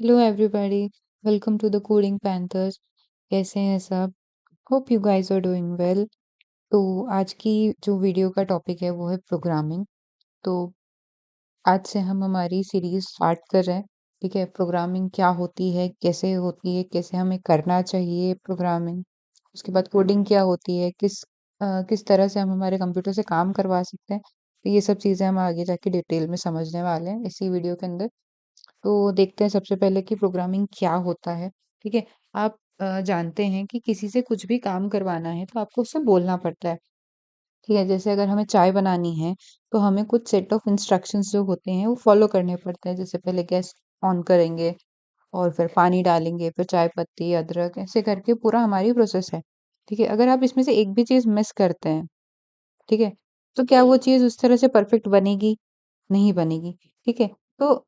Hello everybody, welcome to the coding panthers. कैसे हैं सब? Hope you guys are doing well. तो आज की जो वीडियो का टॉपिक है वो है प्रोग्रामिंग। तो आज से हम हमारी सीरीज स्टार्ट कर रहे हैं। ठीक है, प्रोग्रामिंग क्या होती है, कैसे हमें करना चाहिए प्रोग्रामिंग। उसके बाद कोडिंग क्या होती है, किस तरह से हम हमारे कंप्यूटर से काम करवा सकते हैं। तो ये सब चीज़ें हम आगे जाके डिटेल में समझने वाले हैं इसी वीडियो के अंदर। तो देखते हैं सबसे पहले कि प्रोग्रामिंग क्या होता है। ठीक है, आप जानते हैं कि किसी से कुछ भी काम करवाना है तो आपको उससे बोलना पड़ता है। ठीक है, जैसे अगर हमें चाय बनानी है तो हमें कुछ सेट ऑफ इंस्ट्रक्शंस जो होते हैं वो फॉलो करने पड़ते हैं। जैसे पहले गैस ऑन करेंगे और फिर पानी डालेंगे, फिर चाय पत्ती, अदरक, ऐसे करके पूरा हमारी प्रोसेस है। ठीक है, अगर आप इसमें से एक भी चीज़ मिस करते हैं, ठीक है, तो क्या वो चीज़ उस तरह से परफेक्ट बनेगी? नहीं बनेगी। ठीक है, तो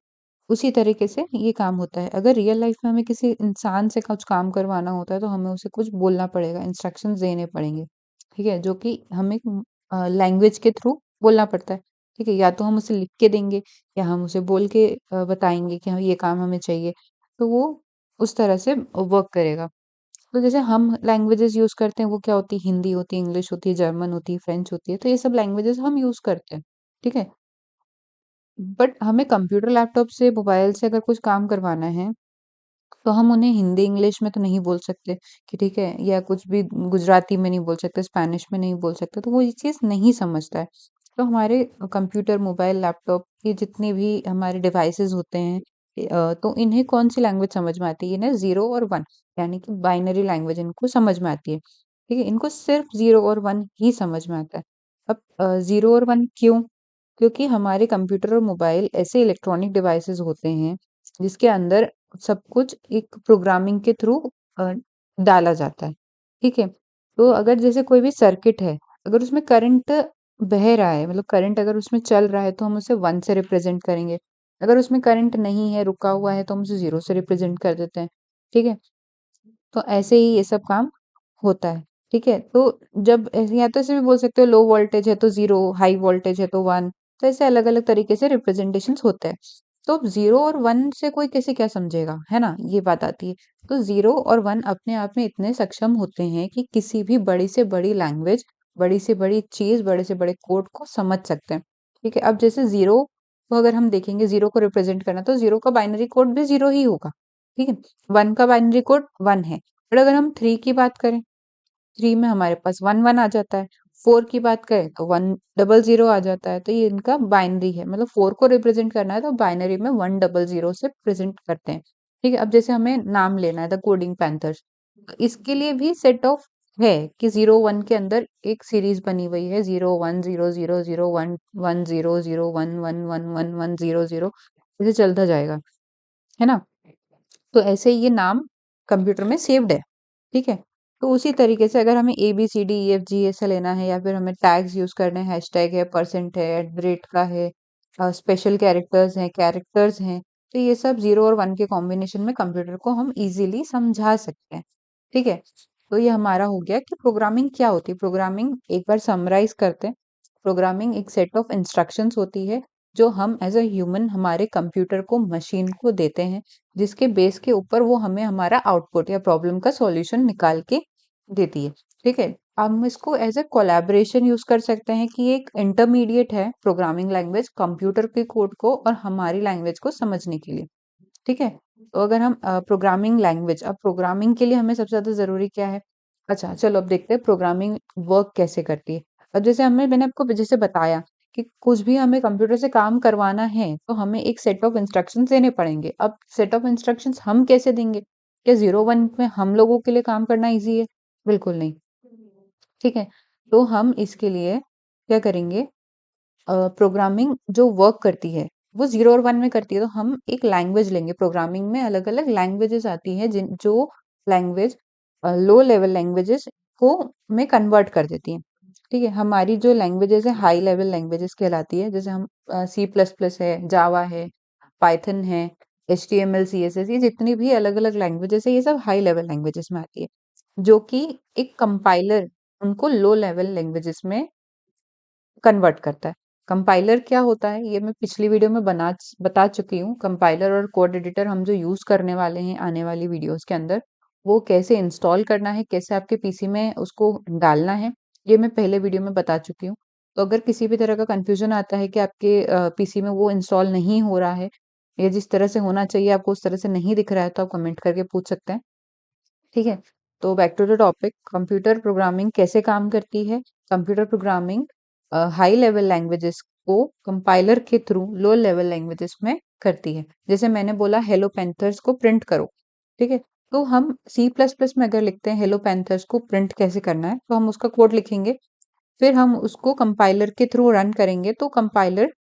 उसी तरीके से ये काम होता है। अगर रियल लाइफ में हमें किसी इंसान से कुछ काम करवाना होता है तो हमें उसे कुछ बोलना पड़ेगा, इंस्ट्रक्शंस देने पड़ेंगे। ठीक है, जो कि हमें लैंग्वेज के थ्रू बोलना पड़ता है। ठीक है, या तो हम उसे लिख के देंगे या हम उसे बोल के बताएंगे कि हाँ ये काम हमें चाहिए। तो वो उस तरह से वर्क करेगा। तो जैसे हम लैंग्वेजेस यूज करते हैं वो क्या होती है? हिंदी होती है, इंग्लिश होती है, जर्मन होती है, फ्रेंच होती है। तो ये सब लैंग्वेजेस हम यूज करते हैं। ठीक है, बट हमें कंप्यूटर लैपटॉप से, मोबाइल से अगर कुछ काम करवाना है तो हम उन्हें हिंदी इंग्लिश में तो नहीं बोल सकते कि ठीक है, या कुछ भी गुजराती में नहीं बोल सकते, स्पेनिश में नहीं बोल सकते, तो वो ये चीज़ नहीं समझता है। तो हमारे कंप्यूटर, मोबाइल, लैपटॉप ये जितने भी हमारे डिवाइसेस होते हैं, तो इन्हें कौन सी लैंग्वेज समझ में आती है? इन्हें जीरो और वन, यानी कि बाइनरी लैंग्वेज इनको समझ में आती है। ठीक है, इनको सिर्फ जीरो और वन ही समझ में आता है। अब जीरो और वन क्यों? क्योंकि हमारे कंप्यूटर और मोबाइल ऐसे इलेक्ट्रॉनिक डिवाइसेस होते हैं जिसके अंदर सब कुछ एक प्रोग्रामिंग के थ्रू अ, डाला जाता है। ठीक है, तो अगर जैसे कोई भी सर्किट है, अगर उसमें करंट बह रहा है, मतलब करंट अगर उसमें चल रहा है तो हम उसे वन से रिप्रेजेंट करेंगे। अगर उसमें करंट नहीं है, रुका हुआ है, तो हम उसे जीरो से रिप्रेजेंट कर देते हैं। ठीक है, तो ऐसे ही ये सब काम होता है। ठीक है, तो जब ऐसे, या तो ऐसे भी बोल सकते हो, लो वोल्टेज है तो जीरो, हाई वोल्टेज है तो वन। तो ऐसे अलग अलग तरीके से रिप्रेजेंटेशन होते हैं। तो अब जीरो और वन से कोई कैसे क्या समझेगा, है ना? ये बात आती है। तो जीरो और वन अपने आप में इतने सक्षम होते हैं कि किसी भी बड़ी से बड़ी लैंग्वेज, बड़ी से बड़ी चीज, बड़े से बड़े कोड को समझ सकते हैं। ठीक है, अब जैसे जीरो को अगर हम देखेंगे, जीरो को रिप्रेजेंट करना, तो जीरो का बाइनरी कोड भी जीरो ही होगा। ठीक है, वन का बाइनरी कोड वन है। बट अगर हम थ्री की बात करें, थ्री में हमारे पास वन वन आ जाता है। फोर की बात करें तो वन डबल जीरो आ जाता है। तो ये इनका बाइनरी है, मतलब फोर को रिप्रेजेंट करना है तो बाइनरी में वन डबल जीरो से प्रेजेंट करते हैं। ठीक है, अब जैसे हमें नाम लेना है द कोडिंग पैंथर्स, इसके लिए भी सेट ऑफ है कि जीरो वन के अंदर एक सीरीज बनी हुई है, zero one zero zero zero one one zero zero one one one one one zero zero, ऐसे चलता जाएगा, है ना? तो ऐसे ही ये नाम कंप्यूटर में सेव्ड है। ठीक है, तो उसी तरीके से अगर हमें A B C D E F G ऐसा लेना है, या फिर हमें टैग्स यूज करने हैं, हैशटैग है, परसेंट है, एट द रेट का है, स्पेशल कैरेक्टर्स हैं, तो ये सब जीरो और वन के कॉम्बिनेशन में कंप्यूटर को हम इजीली समझा सकते हैं। ठीक है, तो ये हमारा हो गया कि प्रोग्रामिंग क्या होती है। प्रोग्रामिंग एक बार समराइज करते हैं। प्रोग्रामिंग एक सेट ऑफ इंस्ट्रक्शंस होती है जो हम एज अ ह्यूमन हमारे कंप्यूटर को, मशीन को देते हैं, जिसके बेस के ऊपर वो हमें हमारा आउटपुट या प्रॉब्लम का सॉल्यूशन निकाल के देती है। ठीक है, हम इसको एज अ कोलैबोरेशन यूज कर सकते हैं कि एक इंटरमीडिएट है प्रोग्रामिंग लैंग्वेज कंप्यूटर के कोड को और हमारी लैंग्वेज को समझने के लिए। ठीक है, तो अगर हम प्रोग्रामिंग लैंग्वेज, अब प्रोग्रामिंग के लिए हमें सबसे ज्यादा जरूरी क्या है? अच्छा, चलो अब देखते हैं प्रोग्रामिंग वर्क कैसे करती है। अब जैसे मैंने आपको जैसे बताया कि कुछ भी हमें कंप्यूटर से काम करवाना है तो हमें एक सेट ऑफ इंस्ट्रक्शंस देने पड़ेंगे। अब सेट ऑफ इंस्ट्रक्शंस हम कैसे देंगे? क्या जीरो वन में हम लोगों के लिए काम करना इजी है? बिल्कुल नहीं। ठीक है, तो हम इसके लिए क्या करेंगे? प्रोग्रामिंग जो वर्क करती है वो जीरो और वन में करती है, तो हम एक लैंग्वेज लेंगे। प्रोग्रामिंग में अलग अलग लैंग्वेजेस आती हैं, जिन जो लैंग्वेज लो लेवल लैंग्वेजेस को में कन्वर्ट कर देती हैं। ठीक है, हमारी जो लैंग्वेजेस है हाई लेवल लैंग्वेजेस कहलाती है। जैसे हम सी प्लस प्लस है, जावा है, पाइथन है, H T M L, C S S, ये जितनी भी अलग अलग लैंग्वेजेस है ये सब हाई लेवल लैंग्वेजेस में आती है, जो कि एक कंपाइलर उनको लो लेवल लैंग्वेजेस में कन्वर्ट करता है। कंपाइलर क्या होता है ये मैं पिछली वीडियो में बता चुकी हूँ। कंपाइलर और कोड एडिटर हम जो यूज करने वाले हैं आने वाली वीडियोस के अंदर, वो कैसे इंस्टॉल करना है, कैसे आपके पीसी में उसको डालना है, ये मैं पहले वीडियो में बता चुकी हूँ। तो अगर किसी भी तरह का कंफ्यूजन आता है कि आपके पीसी में वो इंस्टॉल नहीं हो रहा है या जिस तरह से होना चाहिए आपको उस तरह से नहीं दिख रहा है, तो आप कमेंट करके पूछ सकते हैं। ठीक है, तो back to the topic, computer programming कैसे काम करती है। Computer programming high level languages को कंपाइलर के थ्रू लो लेवल लैंग्वेजेस में करती है। जैसे मैंने बोला हेलो पैंथर्स को प्रिंट करो, ठीक है, तो हम सी प्लस प्लस में अगर लिखते हैं हेलो पैंथर्स को प्रिंट कैसे करना है, तो हम उसका कोड लिखेंगे, फिर हम उसको कंपाइलर के थ्रू रन करेंगे, तो कंपाइलर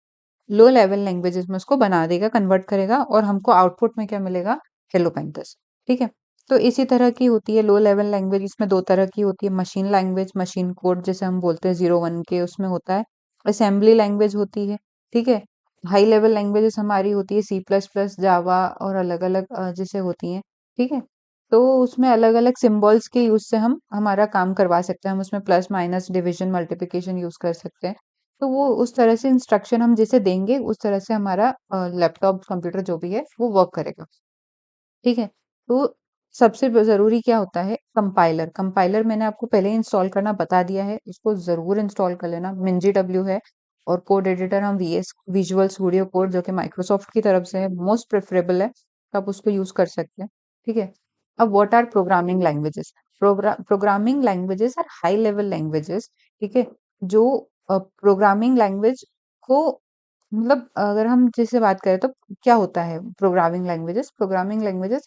लो लेवल लैंग्वेजेस में उसको बना देगा, कन्वर्ट करेगा और हमको आउटपुट में क्या मिलेगा, हेलो पैंथर्स। ठीक है, तो इसी तरह की होती है लो लेवल लैंग्वेज। इसमें दो तरह की होती है, मशीन लैंग्वेज, मशीन कोड जैसे हम बोलते हैं 01 के, उसमें होता है। असेंबली लैंग्वेज होती है। ठीक है, हाई लेवल लैंग्वेजेस हमारी होती है सी प्लस प्लस, जावा और अलग अलग जैसे होती हैं। ठीक है, तो उसमें अलग अलग सिंबल्स के यूज से हम हमारा काम करवा सकते हैं। हम उसमें plus minus division multiplication use कर सकते हैं। तो वो उस तरह से इंस्ट्रक्शन हम जैसे देंगे उस तरह से हमारा लैपटॉप कंप्यूटर जो भी है वो वर्क करेगा। ठीक है, तो सबसे जरूरी क्या होता है, कंपाइलर। कंपाइलर मैंने आपको पहले इंस्टॉल करना बता दिया है, इसको जरूर इंस्टॉल कर लेना। मिंजी डब्ल्यू है और कोड एडिटर हम वीएस विजुअल स्टूडियो कोड जो कि माइक्रोसॉफ्ट की तरफ से है, मोस्ट प्रेफरेबल है, तो आप उसको यूज कर सकते हैं। ठीक है, अब what are programming languages. Programming languages are high level languages. ठीक है, जो प्रोग्रामिंग लैंग्वेज को मतलब अगर हम जैसे बात करें तो क्या होता है programming languages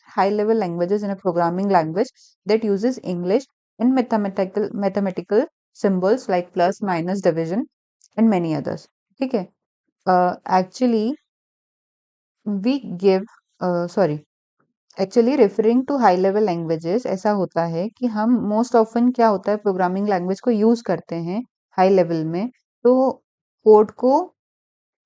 high level languages in a programming language that uses English in mathematical symbols like plus minus division and many others. ठीक है, actually we give sorry actually referring to high level languages ऐसा होता है कि हम most often क्या होता है प्रोग्रामिंग लैंग्वेज को यूज करते हैं हाई लेवल में, तो कोड को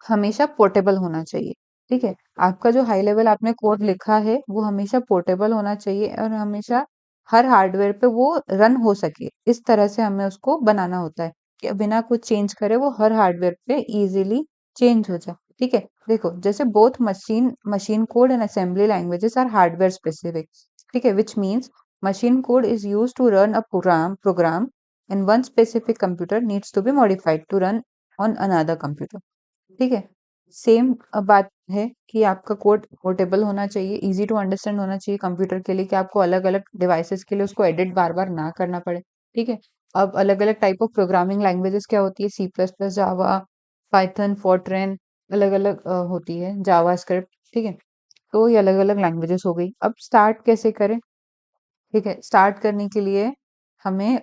हमेशा पोर्टेबल होना चाहिए। ठीक है, आपका जो हाई लेवल आपने कोड लिखा है वो हमेशा पोर्टेबल होना चाहिए और हमेशा हर हार्डवेयर पे वो रन हो सके, इस तरह से हमें उसको बनाना होता है कि बिना कुछ चेंज करे वो हर हार्डवेयर पे इजीली चेंज हो जाए। ठीक है, देखो जैसे both machine machine code and assembly languages are hardware specific. ठीक है, which means machine code is use to run a program and one specific computer needs to be modified to run on another computer. ठीक है, same बात है कि आपका code portable होना चाहिए, इजी टू अंडरस्टैंड होना चाहिए कंप्यूटर के लिए, कि आपको अलग अलग डिवाइसेस के लिए उसको एडिट बार बार ना करना पड़े। ठीक है, अब अलग अलग टाइप ऑफ प्रोग्रामिंग लैंग्वेजेस क्या होती है, सी प्लस प्लस, जावा, पाइथन, फोर्ट्रेन, अलग अलग होती है, जावा स्क्रिप्ट। ठीक है, तो ये अलग अलग लैंग्वेजेस हो गई। अब स्टार्ट कैसे करें। ठीक है, स्टार्ट करने के लिए हमें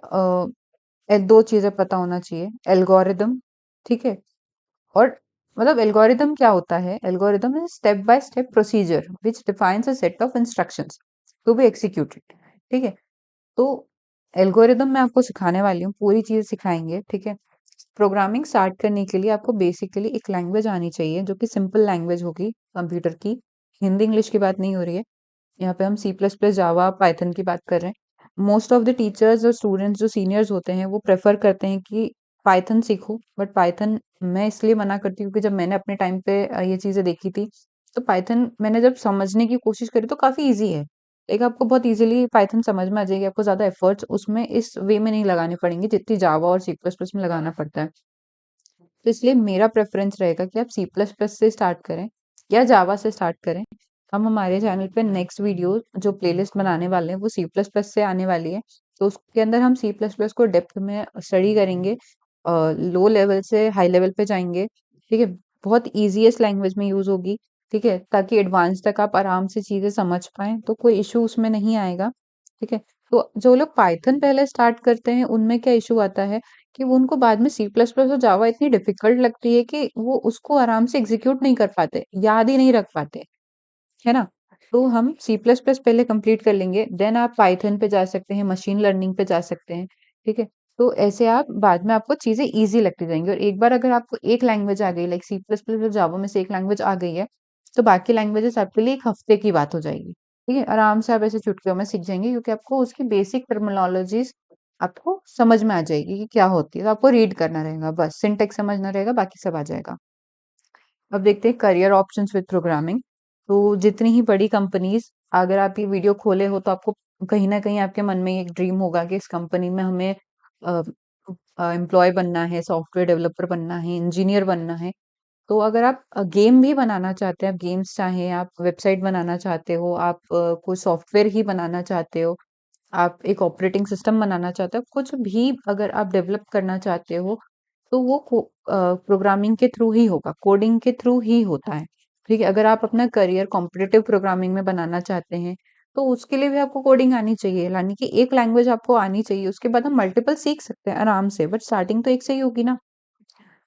दो चीजें पता होना चाहिए, एल्गोरिदम। ठीक है, और मतलब एल्गोरिदम क्या होता है, algorithm is step by step procedure which defines a set of instructions to be executed. ठीक है, तो एल्गोरिदम मैं आपको सिखाने वाली हूँ, पूरी चीज सिखाएंगे। ठीक है, प्रोग्रामिंग स्टार्ट करने के लिए आपको बेसिकली एक लैंग्वेज आनी चाहिए जो कि सिंपल लैंग्वेज होगी कंप्यूटर की। हिंदी इंग्लिश की बात नहीं हो रही है यहाँ पे, हम सी प्लस प्लस, जावा, पाइथन की बात कर रहे हैं। मोस्ट ऑफ द टीचर्स और स्टूडेंट्स जो सीनियर्स होते हैं वो प्रेफर करते हैं कि पाइथन सीखो, बट पाइथन मैं इसलिए मना करती हूँ कि जब मैंने अपने टाइम पे ये चीजें देखी थी, तो पाइथन मैंने जब समझने की कोशिश करी तो काफी इजी है। एक आपको बहुत इजीली पाइथन समझ में आ जाएगी, आपको ज्यादा एफर्ट्स उसमें इस वे में नहीं लगाने पड़ेंगे जितनी जावा और सी प्लस प्लस में लगाना पड़ता है। तो इसलिए मेरा प्रेफरेंस रहेगा कि आप सी प्लस प्लस से स्टार्ट करें या जावा से स्टार्ट करें। हम हमारे चैनल पे नेक्स्ट वीडियो जो प्लेलिस्ट बनाने वाले हैं वो सी प्लस प्लस से आने वाली है, तो उसके अंदर हम सी प्लस प्लस को डेप्थ में स्टडी करेंगे, लो लेवल से हाई लेवल पे जाएंगे। ठीक है, बहुत ईजीएस्ट लैंग्वेज में यूज होगी। ठीक है, ताकि एडवांस तक आप आराम से चीजें समझ पाए, तो कोई इशू उसमें नहीं आएगा। ठीक है, तो जो लोग पाइथन पहले स्टार्ट करते हैं उनमें क्या इशू आता है कि वो उनको बाद में सी प्लस प्लस और जावा इतनी डिफिकल्ट लगती है कि वो उसको आराम से एग्जीक्यूट नहीं कर पाते, याद ही नहीं रख पाते, है ना। तो हम सी प्लस प्लस पहले कंप्लीट कर लेंगे, देन आप पाइथन पे जा सकते हैं, मशीन लर्निंग पे जा सकते हैं। ठीक है, तो ऐसे आप बाद में आपको चीजें इजी लगती जाएंगी, और एक बार अगर आपको एक लैंग्वेज आ गई, लाइक सी प्लस प्लस और जावा में से एक लैंग्वेज आ गई है, तो बाकी लैंग्वेजेस आपके लिए एक हफ्ते की बात हो जाएगी। ठीक है, आराम से आप ऐसे चुटकियों में सीख जाएंगे, क्योंकि आपको उसकी बेसिक टर्मिनोलॉजीज आपको समझ में आ जाएगी कि क्या होती है। तो आपको रीड करना रहेगा, बस सिंटैक्स समझना रहेगा, बाकी सब आ जाएगा। अब देखते हैं करियर ऑप्शंस विद प्रोग्रामिंग। तो जितनी ही बड़ी कंपनीज, अगर आप ये वीडियो खोले हो तो आपको कहीं ना कहीं आपके मन में एक ड्रीम होगा कि इस कंपनी में हमें एम्प्लॉय बनना है, सॉफ्टवेयर डेवलपर बनना है, इंजीनियर बनना है। तो अगर आप गेम भी बनाना चाहते हैं, आप गेम्स चाहें, आप वेबसाइट बनाना चाहते हो, आप कोई सॉफ्टवेयर ही बनाना चाहते हो, आप एक ऑपरेटिंग सिस्टम बनाना चाहते हो, कुछ भी अगर आप डेवलप करना चाहते हो, तो वो प्रोग्रामिंग के थ्रू ही होगा, कोडिंग के थ्रू ही होता है। ठीक है, अगर आप अपना करियर कॉम्पिटिटिव प्रोग्रामिंग में बनाना चाहते हैं, तो उसके लिए भी आपको कोडिंग आनी चाहिए, यानी कि एक लैंग्वेज आपको आनी चाहिए। उसके बाद हम मल्टीपल सीख सकते हैं आराम से, बट स्टार्टिंग तो एक से ही होगी ना।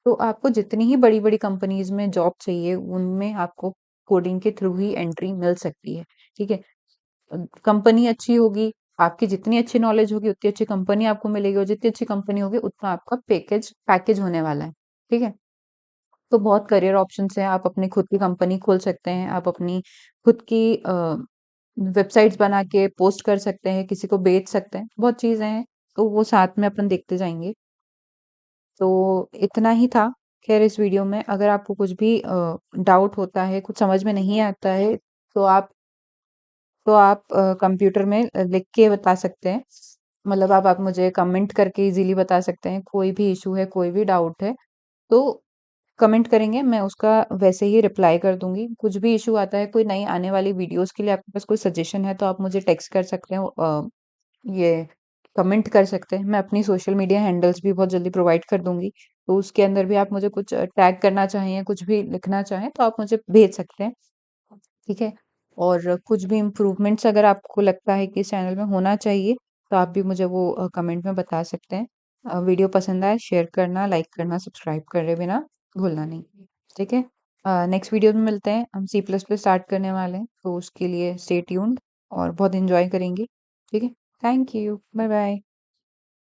तो आपको जितनी ही बड़ी-बड़ी कंपनीज में जॉब चाहिए, उनमें आपको कोडिंग के थ्रू ही एंट्री मिल सकती है। ठीक है? कंपनी अच्छी होगी, आपकी जितनी अच्छी नॉलेज होगी, उतनी अच्छी कंपनी आपको मिलेगी, और जितनी अच्छी कंपनी होगी, उतना आपका पैकेज पैकेज होने वाला है। ठीक है? तो बहुत करियर ऑप्शंस हैं, आप अपनी खुद की कंपनी खोल सकते हैं, आप अपनी खुद की वेबसाइट्स बना के पोस्ट कर सकते हैं, किसी को बेच सकते हैं, बहुत चीज़ें हैं, तो वो साथ में अपन देखते जाएँगे। तो इतना ही था। ख़ैर इस वीडियो में अगर आपको कुछ भी डाउट होता है, कुछ समझ में नहीं आता है, तो आप कंप्यूटर में लिख के बता सकते हैं। मतलब आप मुझे कमेंट करके इज़िली बता सकते हैं, कोई भी इश्यू है, कोई भी डाउट है, तो कमेंट करेंगे, मैं उसका वैसे ही रिप्लाई कर दूँगी। कुछ भी इश्यू आता है, कोई नई आने वाली वीडियोज़ के लिए आपके पास कोई सजेशन है, तो आप मुझे टेक्स्ट कर सकते हो, ये कमेंट कर सकते हैं। मैं अपनी सोशल मीडिया हैंडल्स भी बहुत जल्दी प्रोवाइड कर दूँगी। तो उसके अंदर भी आप मुझे कुछ टैग करना चाहें या कुछ भी लिखना चाहें, तो आप मुझे भेज सकते हैं। ठीक है? और कुछ भी इम्प्रूवमेंट्स अगर आपको लगता है कि इस चैनल में होना चाहिए, तो आप भी मुझे वो कमेंट में बता सकते हैं। वीडियो पसंद आए शेयर करना, लाइक करना, सब्सक्राइब करे बिना भूलना नहीं। ठीक है? नेक्स्ट वीडियो में मिलते हैं। हम सी प्लस प्लस स्टार्ट करने वाले हैं, तो उसके लिए स्टे ट्यून्ड और बहुत एन्जॉय करेंगे। ठीक है? Thank you. Bye bye.